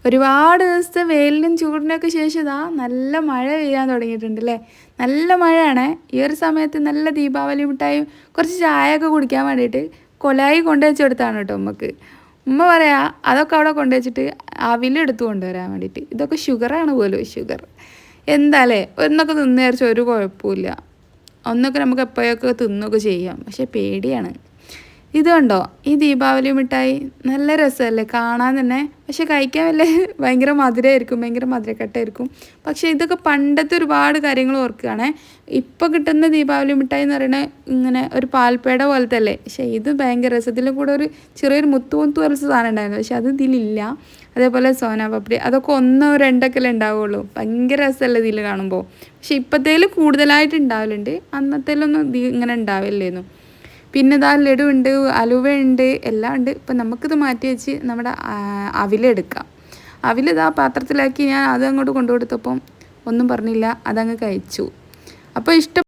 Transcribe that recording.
ഒരുപാട് ദിവസത്തെ വെയിലിനും ചൂടിനൊക്കെ ശേഷം ഇതാ നല്ല മഴ പെയ്യാൻ തുടങ്ങിയിട്ടുണ്ട് അല്ലേ. നല്ല മഴയാണ്. ഈ ഒരു സമയത്ത് നല്ല ദീപാവലി മിഠായും കുറച്ച് ചായയൊക്കെ കുടിക്കാൻ വേണ്ടിയിട്ട് കൊലായി കൊണ്ടുവച്ച് കൊടുത്താണ് കേട്ടോ ഉമ്മക്ക്. ഉമ്മ പറയാ അതൊക്കെ അവിടെ കൊണ്ടുവച്ചിട്ട് അവിലെടുത്ത് കൊണ്ടുവരാൻ വേണ്ടിയിട്ട്. ഇതൊക്കെ ഷുഗറാണ് പോലും, ഷുഗർ. എന്താല്ലേ ഒന്നൊക്കെ തിന്നു വിചാരിച്ചാൽ ഒരു കുഴപ്പമില്ല. ഒന്നൊക്കെ നമുക്ക് എപ്പോഴൊക്കെ തിന്നൊക്കെ ചെയ്യാം, പക്ഷെ പേടിയാണ്. ഇത് കണ്ടോ, ഈ ദീപാവലി മിഠായി നല്ല രസമല്ലേ കാണാൻ തന്നെ, പക്ഷെ കഴിക്കാൻ ഭയങ്കര മധുരമായിരിക്കും, ഭയങ്കര മധുരക്കട്ടായിരിക്കും. പക്ഷേ ഇതൊക്കെ പണ്ടത്തെ ഒരുപാട് കാര്യങ്ങൾ ഓർക്കുകയാണേ. ഇപ്പോൾ കിട്ടുന്ന ദീപാവലി മിഠായി എന്ന് പറയുന്നത് ഇങ്ങനെ ഒരു പാൽപ്പേട പോലത്തെ അല്ലേ, പക്ഷേ ഇത് ഭയങ്കര രസത്തിലും കൂടെ ഒരു ചെറിയൊരു മുത്തു പോലത്തെ സാധനം ഉണ്ടായിരുന്നു, പക്ഷെ അത് ഇതിലില്ല. അതേപോലെ സോനാപപ്പടി അതൊക്കെ ഒന്നോ രണ്ടൊക്കെ അല്ലേ ഉണ്ടാവുള്ളൂ. ഭയങ്കര രസമല്ലേ ഇതിൽ കാണുമ്പോൾ. പക്ഷെ ഇപ്പോഴത്തേൽ കൂടുതലായിട്ട് ഉണ്ടാവലുണ്ട്, അന്നത്തേലൊന്നും ഇങ്ങനെ ഉണ്ടാവില്ലായിരുന്നു. പിന്നെ ഇതാ ലഡു ഉണ്ട്, അലുവ ഉണ്ട്, എല്ലാം ഉണ്ട്. ഇപ്പം നമുക്കിത് മാറ്റി വെച്ച് നമ്മുടെ അവിലെടുക്കാം. അവിലിതാ പാത്രത്തിലാക്കി ഞാൻ അതങ്ങോട്ട് കൊണ്ടു കൊടുത്തപ്പം ഒന്നും പറഞ്ഞില്ല, അതങ്ങ് കഴിച്ചു. അപ്പോൾ